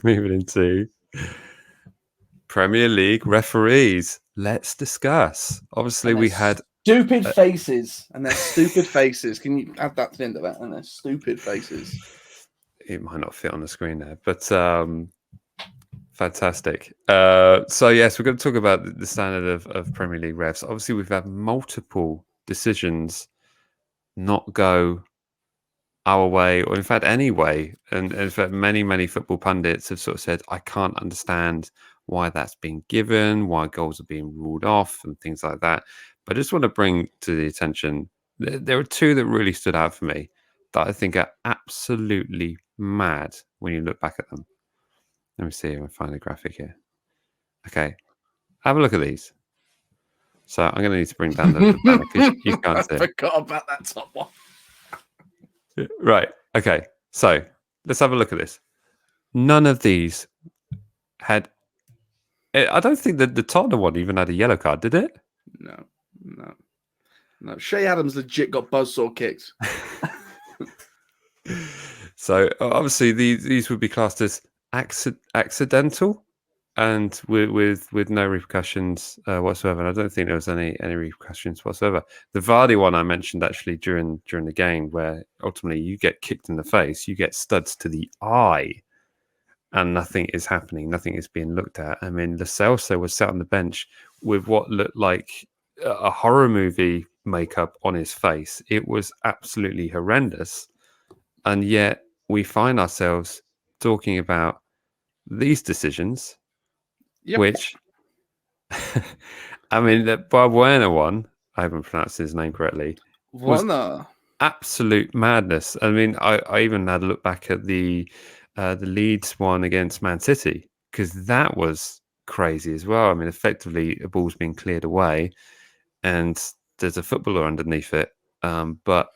moving into Premier League referees. Let's discuss. Obviously, we had stupid faces, and they're stupid faces. Can you add that to the end of that? And they're stupid faces. It might not fit on the screen there, but fantastic. So yes, we're going to talk about the standard of Premier League refs. Obviously, we've had multiple decisions not go our way, or in fact any way, and in fact many football pundits have sort of said, I can't understand why that's being given, why goals are being ruled off and things like that. But I just want to bring to the attention, there are two that really stood out for me that I think are absolutely mad when you look back at them. Let me see if I find a graphic here. Okay, have a look at these. So I'm going to need to bring down the banner because you can't see it. I forgot about that top one. Right. Okay. So let's have a look at this. None of these had. I don't think that the Tottenham one even had a yellow card, did it? No. Shea Adams legit got buzzsaw kicked. So obviously these would be classed as accidental, and with no repercussions whatsoever. And I don't think there was any repercussions whatsoever. The Vardy one I mentioned actually during the game, where ultimately you get kicked in the face, you get studs to the eye, and nothing is happening, nothing is being looked at. I mean, Lo Celso was sat on the bench with what looked like a horror movie makeup on his face. It was absolutely horrendous, and yet we find ourselves talking about these decisions. Yep. Which, I mean, the Barbuena one, I haven't pronounced his name correctly, was absolute madness. I mean, I even had a look back at the Leeds one against Man City, because that was crazy as well. I mean, effectively, a ball's being cleared away and there's a footballer underneath it, but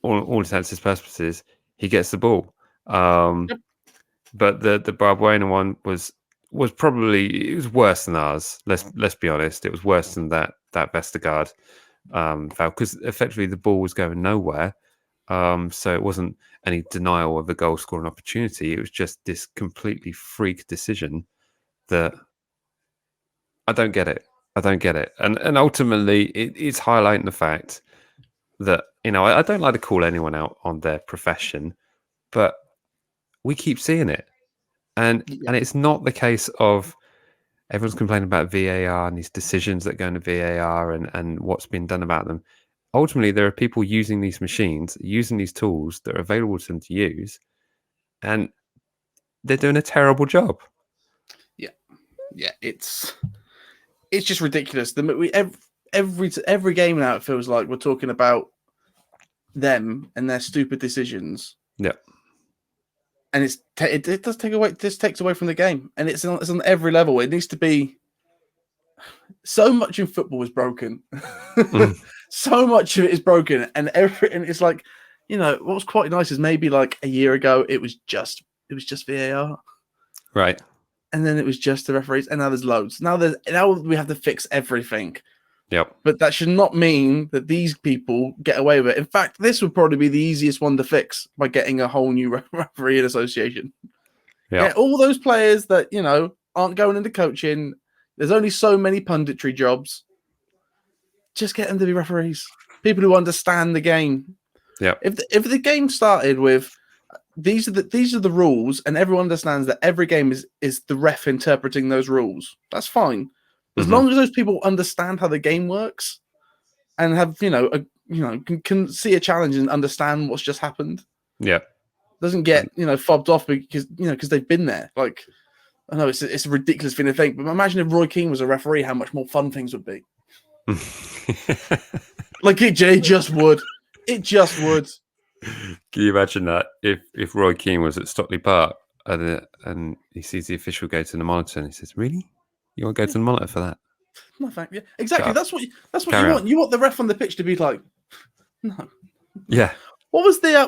all intents and purposes, he gets the ball. Yep. But the Barbuena one was probably, it was worse than ours. Let's be honest, it was worse than that Vestergaard foul, because effectively the ball was going nowhere. So it wasn't any denial of the goal scoring opportunity. It was just this completely freak decision that I don't get it. And ultimately, it's highlighting the fact that, you know, I don't like to call anyone out on their profession, but we keep seeing it. And it's not the case of everyone's complaining about VAR and these decisions that go into VAR and what's been done about them. Ultimately, there are people using these machines, using these tools that are available to them to use, and they're doing a terrible job. Yeah, it's just ridiculous. Every game now, it feels like we're talking about them and their stupid decisions. Yeah. And it does take away. This takes away from the game, and it's on every level. It needs to be. So much in football is broken. So much of it is broken, and it's like, you know, what was quite nice is maybe like a year ago it was just VAR, right? And then it was just the referees, and now there's loads. Now we have to fix everything. Yep. But that should not mean that these people get away with it. In fact, this would probably be the easiest one to fix by getting a whole new referee association. Yeah, all those players that, you know, aren't going into coaching. There's only so many punditry jobs. Just get them to be referees. People who understand the game. Yeah. If the game started with these are the rules, and everyone understands that every game is the ref interpreting those rules, that's fine. As long as those people understand how the game works and have, can see a challenge and understand what's just happened. Yeah. Doesn't get, fobbed off because they've been there. Like, I know it's a ridiculous thing to think, but imagine if Roy Keane was a referee, how much more fun things would be. Like it just would. It just would. Can you imagine that if Roy Keane was at Stockley Park and he sees the official go to the monitor and he says, "Really? You want to go to the monitor for that?" No, thank you. Exactly. That's what you want. You want the ref on the pitch to be like, no. Yeah. What was the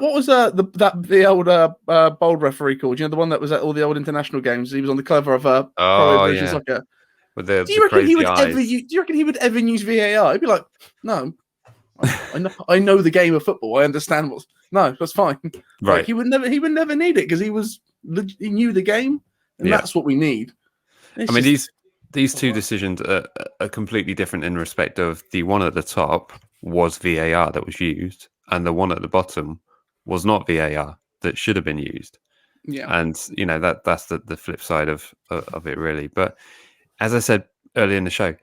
old bold referee called? You know, the one that was at all the old international games. He was on the cover of Pro Evolution Soccer. With do you reckon he would ever use VAR? He'd be like, no. I know the game of football. I understand what's no, that's fine. Right. Like, he would never need it because he knew the game. and that's what we need. I mean, these two decisions are completely different in respect of the one at the top was VAR that was used, and the one at the bottom was not VAR that should have been used. Yeah, and that's the flip side of it, really. But as I said earlier in the show,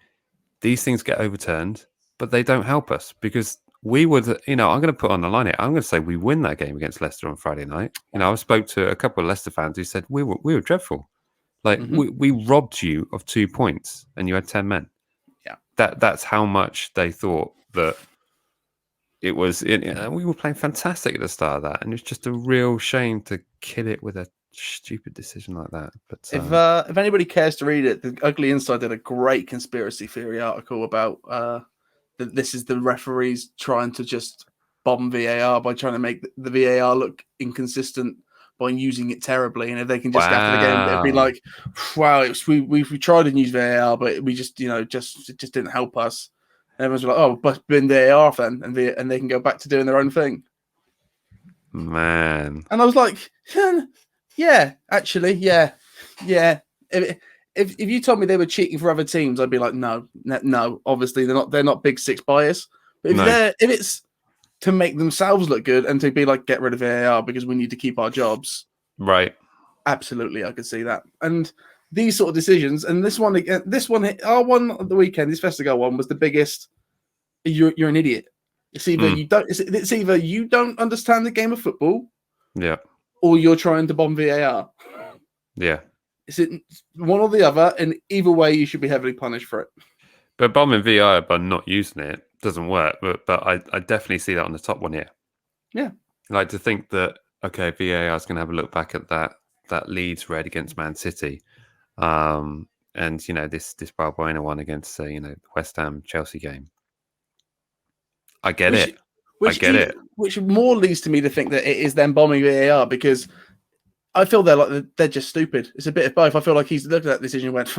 these things get overturned, but they don't help us because we would, I'm going to put on the line here. I'm going to say we win that game against Leicester on Friday night. I spoke to a couple of Leicester fans who said we were dreadful. Like we robbed you of 2 points and you had 10 men. Yeah, that's how much they thought that it was. We were playing fantastic at the start of that, and it's just a real shame to kill it with a stupid decision like that. But if anybody cares to read it, the Ugly Inside did a great conspiracy theory article about that this is the referees trying to just bomb VAR by trying to make the VAR look inconsistent by using it terribly, and if they can just after the game, it'd be like, wow, we tried and used VAR, but we just it just didn't help us. And everyone's like, oh, but been VAR then, and they can go back to doing their own thing. Man, and I was like, yeah, actually, yeah. If you told me they were cheating for other teams, I'd be like, no. Obviously, they're not Big Six bias. But if it's to make themselves look good and to be like, get rid of VAR because we need to keep our jobs, right? Absolutely, I could see that. And these sort of decisions, and our one at the weekend, this Festival one was the biggest. You're an idiot. It's either you don't understand the game of football, yeah, or you're trying to bomb VAR. Yeah. Is it one or the other? And either way, you should be heavily punished for it. But bombing VAR by not using it doesn't work. But I definitely see that on the top one here. Yeah. Like to think that, okay, VAR is going to have a look back at that Leeds red against Man City. And, this Balbuena one against, West Ham Chelsea game. I get it. Which more leads to me to think that it is them bombing VAR because I feel they're just stupid. It's a bit of both. I feel like he's looked at that decision and went,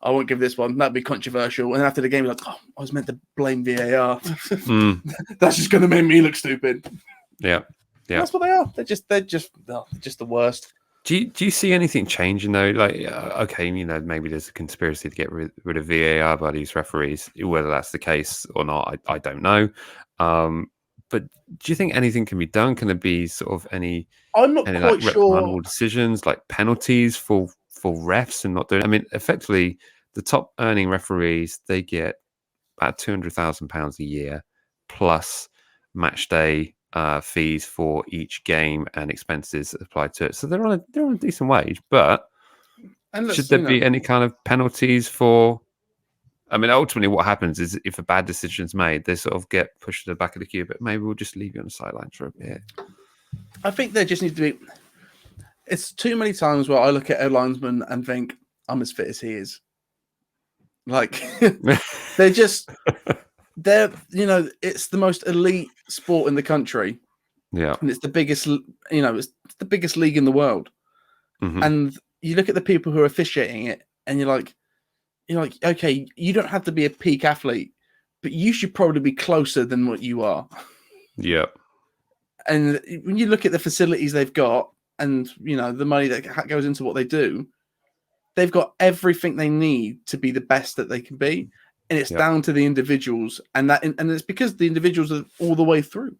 I won't give this one. That'd be controversial. And after the game, he's like, oh, I was meant to blame VAR. That's just going to make me look stupid. Yeah. Yeah. That's what they are. They're just the worst. Do you see anything changing though? Like, okay, maybe there's a conspiracy to get rid of VAR by these referees. Whether that's the case or not, I don't know. But do you think anything can be done? Can there be sort of any? I'm not quite sure. Decisions like penalties for refs and not doing. I mean, effectively, the top earning referees they get about £200,000 a year plus match day fees for each game and expenses applied to it. So they're on a decent wage. But should there be any kind of penalties for? I mean, ultimately, what happens is if a bad decision is made, they sort of get pushed to the back of the queue. But maybe we'll just leave you on the sidelines for a bit. I think there just needs to be. It's too many times where I look at a linesman and think I'm as fit as he is. Like it's the most elite sport in the country. Yeah, and it's the biggest. It's the biggest league in the world. Mm-hmm. And you look at the people who are officiating it, and you're like, okay, you don't have to be a peak athlete, but you should probably be closer than what you are. Yeah. And when you look at the facilities they've got and, the money that goes into what they do, they've got everything they need to be the best that they can be. And it's down to the individuals. And it's because the individuals are all the way through.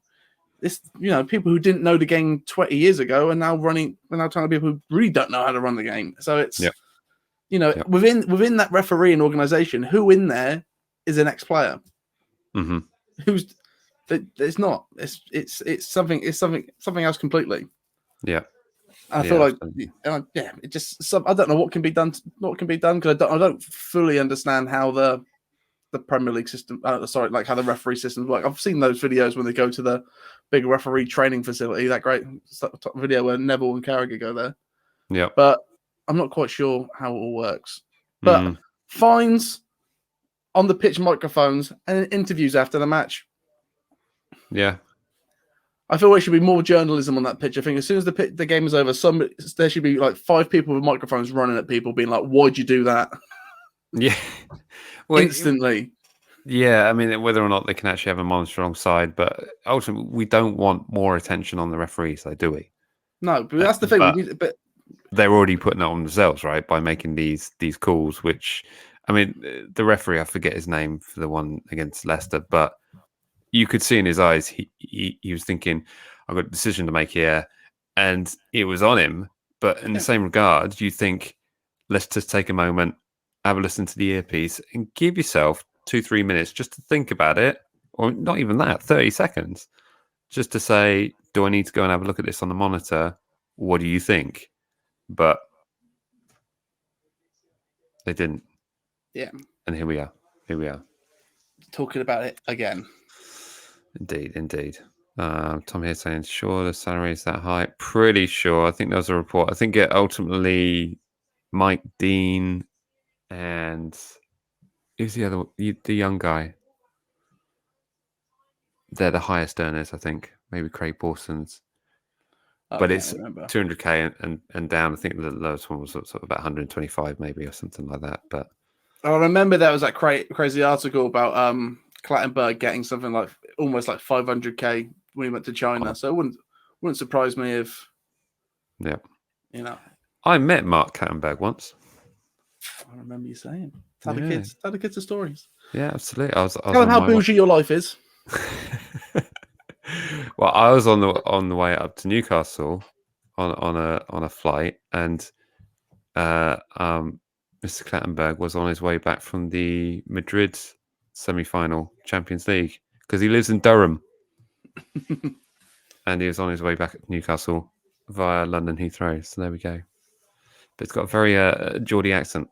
It's, people who didn't know the game 20 years ago are now telling people who really don't know how to run the game. So it's... Yeah. Within that referee and organization, who in there is an ex-player? Mm-hmm. It's not. It's something else completely. Yeah. I feel like it just. I don't know what can be done. Because I don't fully understand how the Premier League system. How the referee systems work. I've seen those videos when they go to the big referee training facility. That great video where Neville and Carragher go there. Yeah, but I'm not quite sure how it all works. But fines on the pitch microphones and interviews after the match. Yeah. I feel there should be more journalism on that pitch. I think as soon as the game is over, there should be like 5 people with microphones running at people being like, why'd you do that? Yeah. Well, instantly. I mean, whether or not they can actually have a monitor alongside, but ultimately we don't want more attention on the referees, though, do we? No, but that's the thing. they're already putting it on themselves, right, by making these calls. Which, I mean, the referee, I forget his name for the one against Leicester, but you could see in his eyes he was thinking, I've got a decision to make here, and it was on him. But in the same regard, you think, let's just take a moment, have a listen to the earpiece, and give yourself 2-3 minutes just to think about it, or not even that, 30 seconds, just to say, do I need to go and have a look at this on the monitor? What do you think? But they didn't. Yeah. And here we are. Talking about it again. Indeed. Tom here saying, sure, the salary is that high. Pretty sure. I think there was a report. I think it ultimately Mike Dean and who's the other, the young guy? They're the highest earners, I think. Maybe Craig Pawson's. But it's 200k and down. I think the lowest one was sort of about 125 maybe or something like that. But I remember there was that crazy article about Clattenburg getting something like almost like 500k when he went to China. So it wouldn't surprise me if, I met Mark Clattenburg once. I remember you saying. Tell the kids the stories. Yeah, absolutely. Tell them how bougie your life is. Well, I was on the way up to Newcastle on a flight, and Mr. Clattenburg was on his way back from the Madrid semi-final Champions League because he lives in Durham, and he was on his way back at Newcastle via London Heathrow. So there we go. But it's got a very Geordie accent.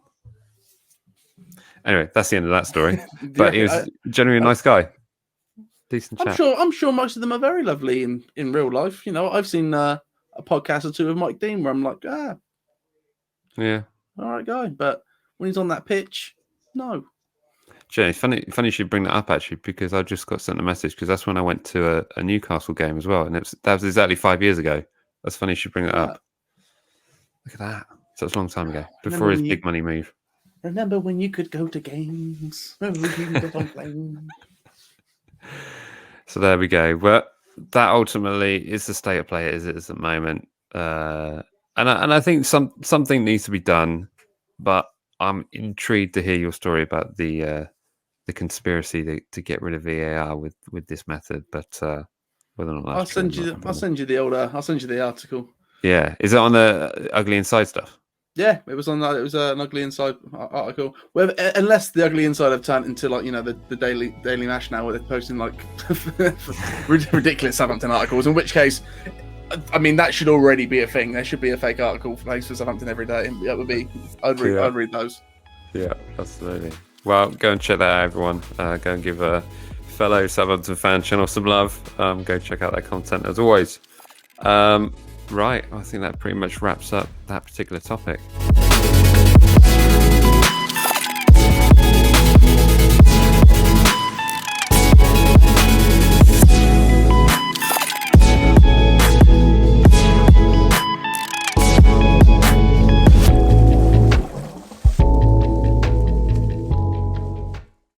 Anyway, that's the end of that story. But he was generally a nice guy. Decent chat. I'm sure most of them are very lovely in real life. I've seen a podcast or two of Mike Dean where I'm like, yeah, all right, guy. But when he's on that pitch, no. Jenny, funny you should bring that up actually, because I just got sent a message because that's when I went to a Newcastle game as well, and that was exactly 5 years ago. That's funny you should bring that up. Look at that. So it's a long time ago, before his big money move. Remember when you could go to games? Remember when you could get on planes? So there we go. But that ultimately is the state of play as it is at the moment. And I think something needs to be done. But I'm intrigued to hear your story about the conspiracy to get rid of VAR with this method. But whether or not I'll send you the article. Yeah, is it on the Ugly Inside stuff? Yeah, it was on that. It was an Ugly Inside article. Unless the Ugly Inside have turned into the Daily Mash now, where they're posting like ridiculous Southampton articles. In which case, I mean, that should already be a thing. There should be a fake article placed for Southampton every day. That would be. I'd read those. Yeah, absolutely. Well, go and check that out, everyone. Go and give a fellow Southampton fan channel some love. Go check out their content as always. Right, I think that pretty much wraps up that particular topic.